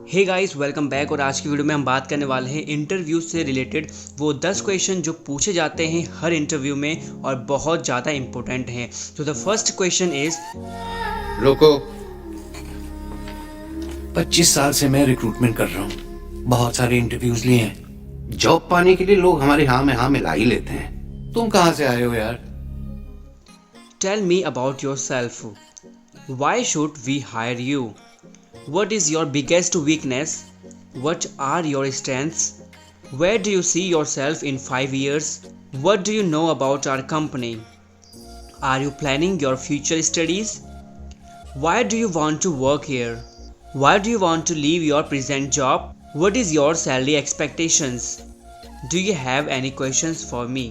Hey guys, welcome back. और आज की वीडियो में हम बात करने वाले हैं इंटरव्यू से रिलेटेड वो 10 क्वेश्चन जो पूछे जाते हैं हर इंटरव्यू में और बहुत ज़्यादा इंपॉर्टेंट हैं। तो द फर्स्ट क्वेश्चन इज, रुको। 25 साल से मैं रिक्रूटमेंट कर रहा हूँ, बहुत सारे इंटरव्यूज लिए हैं। जॉब पाने के लिए लोग हमारे हाँ में ला ही लेते हैं। तुम कहाँ से आए हो यार? Tell me about yourself, why should we hire you, what is your biggest weakness, what are your strengths, where do you see yourself in 5 years, what do you know about our company, are you planning your future studies, why do you want to work here, why do you want to leave your present job, what is your salary expectations, do you have any questions for me।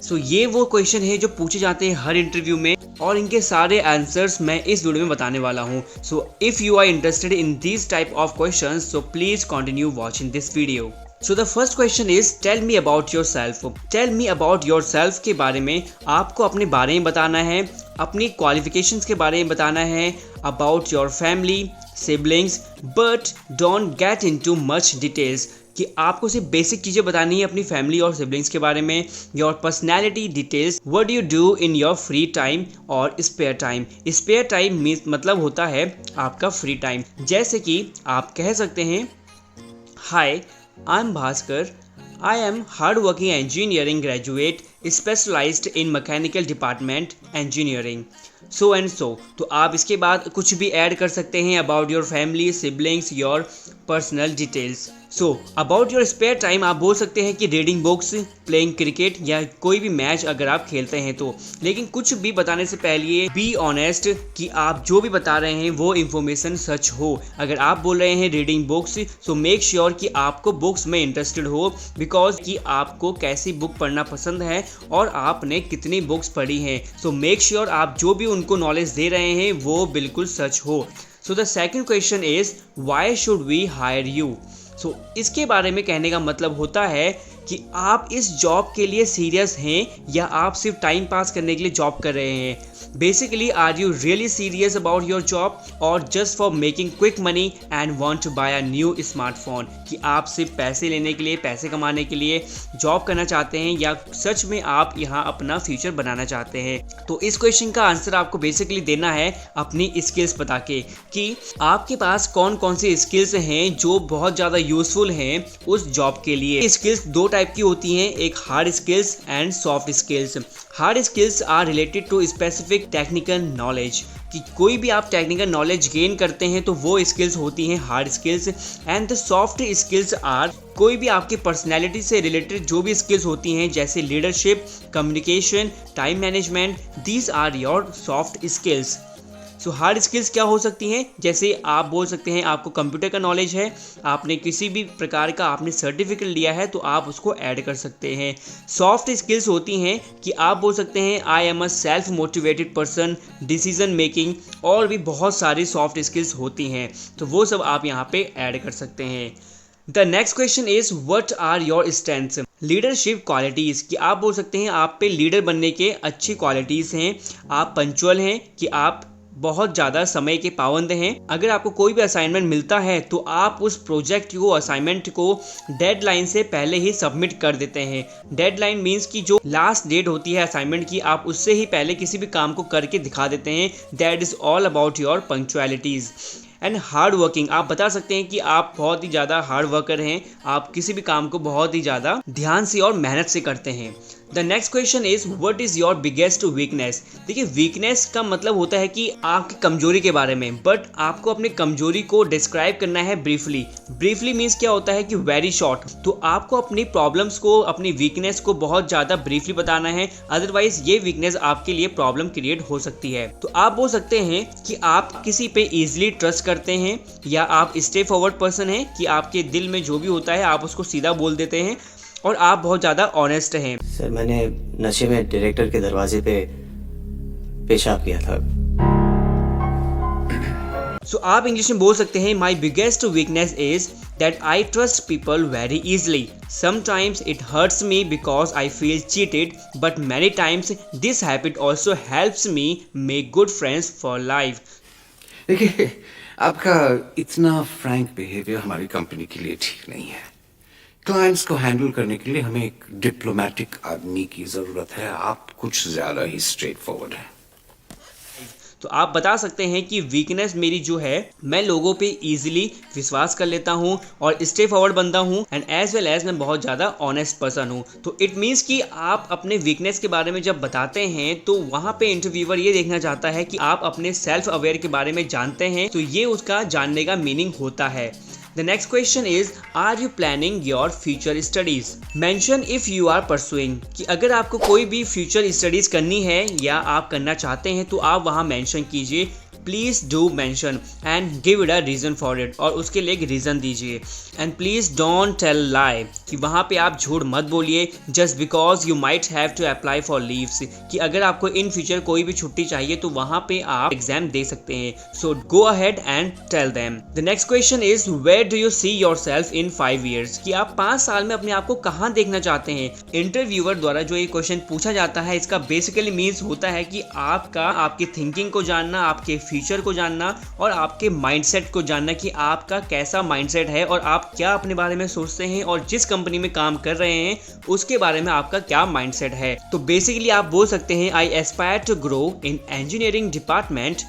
सो ये वो question है जो पूछे जाते हैं हर interview में और इनके सारे आंसर्स मैं इस वीडियो में बताने वाला हूँ। So if you are interested in this type of questions so please continue watching this video. So the first question is, tell me about yourself. Tell me about yourself के बारे में आपको अपने बारे में बताना है, अपनी क्वालिफिकेशंस के बारे में बताना है, about your family, siblings, but don't get into much details कि आपको सिर्फ बेसिक चीज़ें बतानी है अपनी फैमिली और सिबलिंग्स के बारे में। Your personality details, what do you do in your free time और स्पेयर टाइम। स्पेयर टाइम मतलब होता है आपका फ्री टाइम। जैसे कि आप कह सकते हैं, hi I am Bhaskar, I am hard working engineering graduate specialized in mechanical department engineering, so and so. तो आप इसके बाद कुछ भी ऐड कर सकते हैं, about your family, siblings, your personal details. So about your spare time आप बोल सकते हैं कि रीडिंग बुक्स, प्लेइंग क्रिकेट या कोई भी मैच अगर आप खेलते हैं तो। लेकिन कुछ भी बताने से पहले बी ऑनेस्ट कि आप जो भी बता रहे हैं वो इन्फॉर्मेशन सच हो। अगर आप बोल रहे हैं reading books so make sure कि आपको बुक्स में इंटरेस्टेड हो, बिकॉज कि आपको कैसी बुक पढ़ना पसंद है और आपने कितनी बुक्स पढ़ी हैं। सो मेक श्योर आप जो भी उनको नॉलेज दे रहे हैं वो बिल्कुल सच हो। So the second question is, why should we hire you. So इसके बारे में कहने का मतलब होता है कि आप इस जॉब के लिए सीरियस हैं या आप सिर्फ टाइम पास करने के लिए जॉब कर रहे हैं। Basically, are you really serious about your job और just for making quick money and want to buy a new smartphone. कि आप सिर्फ पैसे लेने के लिए, पैसे कमाने के लिए जॉब करना चाहते हैं या सच में आप यहाँ अपना फ्यूचर बनाना चाहते हैं। तो इस क्वेश्चन का आंसर आपको बेसिकली देना है अपनी स्किल्स बता के कि आपके पास कौन कौन सी स्किल्स हैं जो बहुत ज़्यादा यूजफुल हैं उस जॉब के लिए। स्किल्स दो टाइप की होती हैं, एक hard skills and soft skills. Hard skills are related to specific technical knowledge कि कोई भी आप टेक्निकल नॉलेज गेन करते हैं तो वो स्किल्स होती हैं hard skills. And the soft skills are कोई भी आपकी पर्सनैलिटी से रिलेटेड जो भी स्किल्स होती हैं, जैसे leadership, communication, time management, these are your soft skills. So hard skills क्या हो सकती हैं, जैसे आप बोल सकते हैं आपको कंप्यूटर का नॉलेज है, आपने किसी भी प्रकार का आपने सर्टिफिकेट लिया है तो आप उसको ऐड कर सकते हैं। सॉफ्ट स्किल्स होती हैं कि आप बोल सकते हैं आई am a self motivated person, decision making, और भी बहुत सारी सॉफ्ट स्किल्स होती हैं, तो वो सब आप यहाँ पे ऐड कर सकते हैं। The next question is, what are your strengths. Leadership qualities कि आप बोल सकते हैं आप पे लीडर बनने के अच्छी क्वालिटीज़ हैं, आप पंचुअल हैं कि आप बहुत ज़्यादा समय के पाबंद हैं। अगर आपको कोई भी असाइनमेंट मिलता है तो आप उस प्रोजेक्ट को, असाइनमेंट को डेडलाइन से पहले ही सबमिट कर देते हैं। डेडलाइन मीन्स कि जो लास्ट डेट होती है असाइनमेंट की, आप उससे ही पहले किसी भी काम को करके दिखा देते हैं। That is all about your punctualities. And hard working, आप बता सकते हैं कि आप बहुत ही ज़्यादा हार्ड वर्कर हैं, आप किसी भी काम को बहुत ही ज़्यादा ध्यान से और मेहनत से करते हैं। The next question is, what is your biggest weakness. देखिए, वीकनेस का मतलब होता है कि आपकी कमजोरी के बारे में, बट आपको अपनी कमजोरी को डिस्क्राइब करना है ब्रीफली। ब्रीफली मीन्स क्या होता है कि वेरी शॉर्ट। तो आपको अपनी प्रॉब्लम्स को, अपनी वीकनेस को बहुत ज़्यादा ब्रीफली बताना है, अदरवाइज ये वीकनेस आपके लिए प्रॉब्लम क्रिएट हो सकती है। तो आप बोल सकते हैं कि आप किसी पे ईजिली ट्रस्ट करते हैं या आप स्टे फॉरवर्ड पर्सन हैं कि आपके दिल में जो भी होता है आप उसको सीधा बोल देते हैं और आप बहुत ज़्यादा ऑनेस्ट हैं। सर, मैंने नशे में डायरेक्टर के दरवाजे पे पेशाब किया था। सो आप इंग्लिश में बोल सकते हैं, my biggest weakness is that I trust people very easily. Sometimes it hurts me because I feel cheated, but many times this habit also helps me make good friends for life. देखिए, आपका इतना Frank behaviour हमारी company के लिए ठीक नहीं है। Clients को हैंडल करने के लिए हमें एक डिप्लोमेटिक आदमी की जरूरत है। आप कुछ ज्यादा ही स्ट्रेट फॉरवर्ड है। तो आप बता सकते हैं कि वीकनेस मेरी जो है, मैं लोगों पे इजीली विश्वास कर लेता हूँ और स्ट्रेट फॉरवर्ड बंदा हूँ, एंड एज वेल एज मैं बहुत ज़्यादा ऑनेस्ट पर्सन हूँ। तो इट मीन्स कि आप अपने वीकनेस के बारे में जब बताते हैं तो वहाँ पे इंटरव्यूअर ये देखना चाहता है कि आप अपने सेल्फ अवेयर के बारे में जानते हैं, तो ये उसका जानने का मीनिंग होता है। The next question is, are you planning your future studies? Mention if you are pursuing, कि अगर आपको कोई भी फ्यूचर स्टडीज करनी है या आप करना चाहते हैं तो आप वहाँ मेंशन कीजिए। Please do mention and give it a reason for it, और उसके लिए एक रीज़न दीजिए। And please don't tell lie, कि वहाँ पे आप झूठ मत बोलिए just because you might have to apply for leaves, कि अगर आपको इन फ्यूचर कोई भी छुट्टी चाहिए तो वहाँ पे आप एग्जाम दे सकते हैं। So go ahead and tell them. The next question is, where do you see yourself in 5 years, कि आप 5 साल में अपने आप को कहाँ देखना चाहते हैं। इंटरव्यूअर द्वारा जो ये क्वेश्चन पूछा जाता है, इसका बेसिकली मीन्स होता है कि आपकी थिंकिंग को जानना, आपके फ्यूचर को जानना और आपके माइंडसेट को जानना, कि आपका कैसा माइंडसेट है और आप क्या अपने बारे में सोचते हैं और जिस कंपनी में काम कर रहे हैं उसके बारे में आपका क्या माइंडसेट है। तो बेसिकली आप बोल सकते हैं, I aspire to grow in engineering department.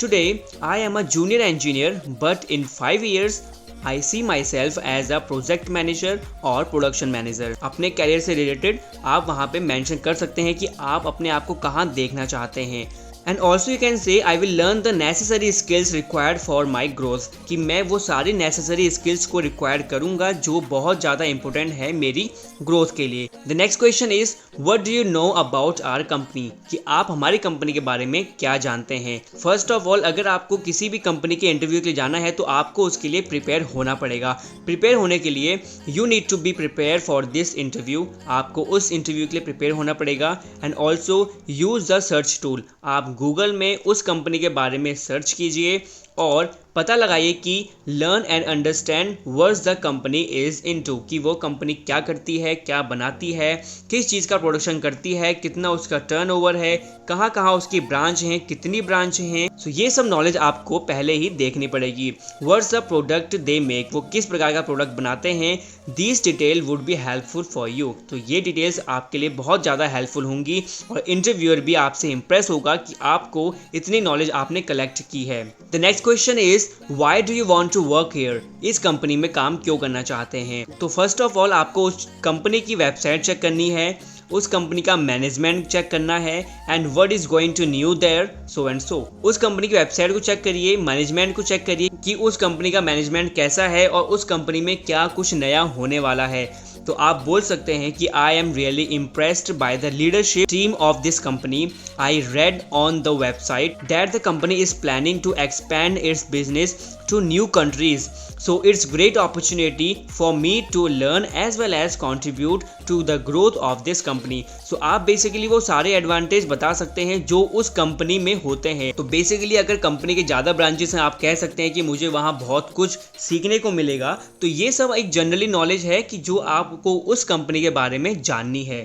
Today I am a junior engineer but in 5 years I see myself as a project manager और प्रोडक्शन मैनेजर। अपने कैरियर से रिलेटेड आप वहाँ पे मेंशन कर सकते हैं कि आप अपने आप को कहाँ देखना चाहते हैं। And also you can say, I will learn the necessary skills required for my growth, कि मैं वो सारी नेसेसरी स्किल्स को रिक्वायर्ड करूँगा जो बहुत ज़्यादा इंपॉर्टेंट है मेरी ग्रोथ के लिए। The next question is, what do you know about our company, कि आप हमारी कंपनी के बारे में क्या जानते हैं। फर्स्ट ऑफ ऑल, अगर आपको किसी भी कंपनी के इंटरव्यू के लिए जाना है तो आपको उसके लिए प्रिपेयर होना पड़ेगा। प्रिपेयर होने के लिए you need to be prepare for this interview, आपको उस इंटरव्यू के लिए प्रिपेयर होना पड़ेगा। And also use the search tool, आप गूगल में उस कंपनी के बारे में सर्च कीजिए और पता लगाइए कि learn and understand what the company is into, कि वो कंपनी क्या करती है, क्या बनाती है, किस चीज़ का प्रोडक्शन करती है, कितना उसका टर्नओवर है, कहाँ कहाँ उसकी ब्रांच हैं, कितनी ब्रांच हैं। सो ये सब नॉलेज आपको पहले ही देखनी पड़ेगी। What's the product they make, वो किस प्रकार का प्रोडक्ट बनाते हैं। This detail would be helpful for you, तो ये डिटेल्स आपके लिए बहुत ज़्यादा हेल्पफुल होंगी और इंटरव्यूअर भी आपसे इंप्रेस होगा कि आपको इतनी नॉलेज आपने कलेक्ट की है। The next question is, why do you want to work here, इस कंपनी में काम क्यों करना चाहते हैं। तो फर्स्ट ऑफ ऑल आपको उस कंपनी की वेबसाइट चेक करनी है, उस कंपनी का मैनेजमेंट चेक करना है, and what is going to new there so and so. उस कंपनी की वेबसाइट को चेक करिए, मैनेजमेंट को चेक करिए कि उस कंपनी का मैनेजमेंट कैसा है और उस कंपनी में क्या कुछ नया होने वाला है। तो आप बोल सकते हैं कि I am really impressed by the leadership team of this company. I read on the website that the company is planning to expand its business to new countries, so it's great opportunity for me to learn as well as contribute to the growth of this company। so आप basically वो सारे advantage बता सकते हैं जो उस company में होते हैं। तो बेसिकली अगर कंपनी के ज़्यादा ब्रांचेस हैं, आप कह सकते हैं कि मुझे वहाँ बहुत कुछ सीखने को मिलेगा। तो ये सब एक जनरली नॉलेज है कि जो आपको उस कंपनी के बारे में जाननी है।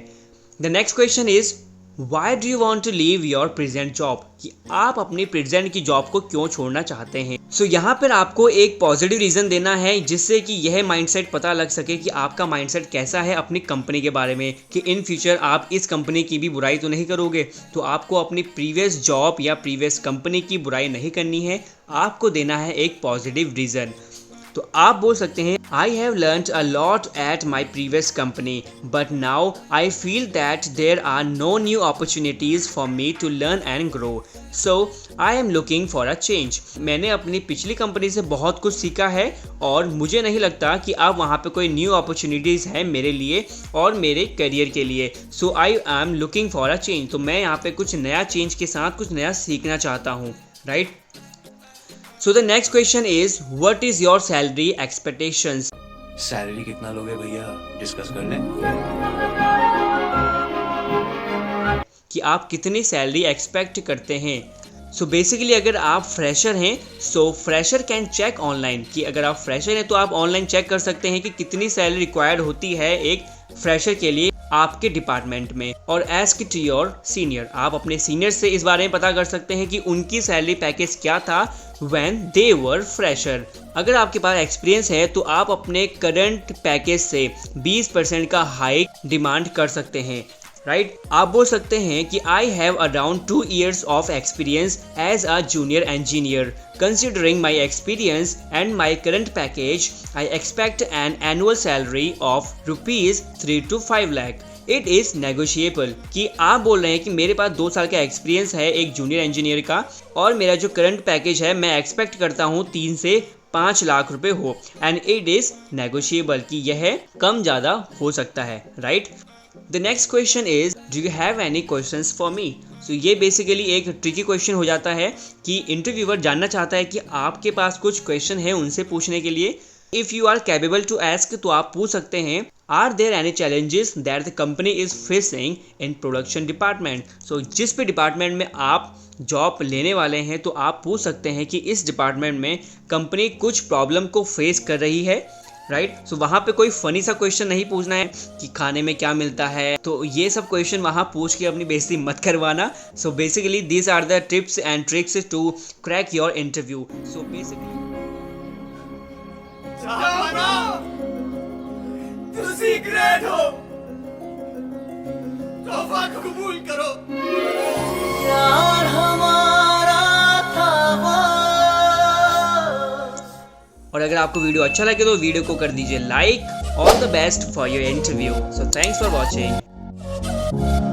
The next question is, why do you want to leave your present job, कि आप अपनी प्रेजेंट की जॉब को क्यों छोड़ना चाहते हैं। सो यहाँ पर आपको एक पॉजिटिव रीज़न देना है जिससे कि यह माइंडसेट पता लग सके कि आपका माइंडसेट कैसा है अपनी कंपनी के बारे में, कि इन फ्यूचर आप इस कंपनी की भी बुराई तो नहीं करोगे। तो आपको अपनी प्रीवियस जॉब या प्रीवियस कंपनी की बुराई नहीं करनी है, आपको देना है एक पॉजिटिव रीज़न। तो आप बोल सकते हैं, I have learned a lot at my previous company but now I feel that there are no new opportunities for me to learn and grow, so I am looking for a change. मैंने अपनी पिछली company से बहुत कुछ सीखा है और मुझे नहीं लगता कि अब वहाँ पे कोई न्यू अपॉर्चुनिटीज़ है मेरे लिए और मेरे करियर के लिए। So I am looking for a change, तो मैं यहाँ पे कुछ नया चेंज के साथ कुछ नया सीखना चाहता हूँ, right. So the next question is, what is your salary expectations? Salary कितना लोगे भैया, डिस्कस कर लें। कि आप कितनी सैलरी एक्सपेक्ट करते हैं। सो बेसिकली अगर आप फ्रेशर हैं, सो फ्रेशर कैन चेक ऑनलाइन, कि अगर आप फ्रेशर हैं तो आप ऑनलाइन चेक कर सकते हैं कि कितनी सैलरी रिक्वायर्ड होती है एक फ्रेशर के लिए। आपके डिपार्टमेंट में और आस्क टू योर सीनियर, आप अपने सीनियर से इस बारे में पता कर सकते हैं कि उनकी सैलरी पैकेज क्या था व्हेन दे वर फ्रेशर। अगर आपके पास एक्सपीरियंस है तो आप अपने करंट पैकेज से 20% का हाइक डिमांड कर सकते हैं, राइट। आप बोल सकते हैं कि I have around 2 years of experience as a junior engineer. Considering my experience and my current package, I expect an annual salary of rupees 3 to 5 lakh. It is negotiable। कि आप बोल रहे हैं कि मेरे पास 2 साल का एक्सपीरियंस है एक जूनियर इंजीनियर का और मेरा जो करंट पैकेज है मैं एक्सपेक्ट करता हूँ 3 से 5 लाख रुपए हो, एंड इट इज नेगोशिएबल कि यह कम ज़्यादा हो सकता है, right. The next question is do you have any questions for me. So ये बेसिकली एक ट्रिकी क्वेश्चन हो जाता है कि इंटरव्यूअर जानना चाहता है कि आपके पास कुछ क्वेश्चन है उनसे पूछने के लिए। If you are capable to ask तो आप पूछ सकते हैं are there any challenges that the company is facing in production department. So जिस भी डिपार्टमेंट में आप जॉब लेने वाले हैं तो आप पूछ सकते हैं कि इस डिपार्टमेंट में कंपनी कुछ प्रॉब्लम को फेस कर रही है, राइट। सो वहाँ पे कोई फनी सा क्वेश्चन नहीं पूछना है कि खाने में क्या मिलता है, तो ये सब क्वेश्चन वहाँ पूछ के अपनी बेइज्जती मत करवाना। So basically this are the tips and tricks to crack your interview. So basically तुसी ग्रेट हो, तोहफा कबूल करो। यार हमारा था वो। और अगर आपको वीडियो अच्छा लगे तो वीडियो को कर दीजिए like. All the best for your interview. So thanks for watching.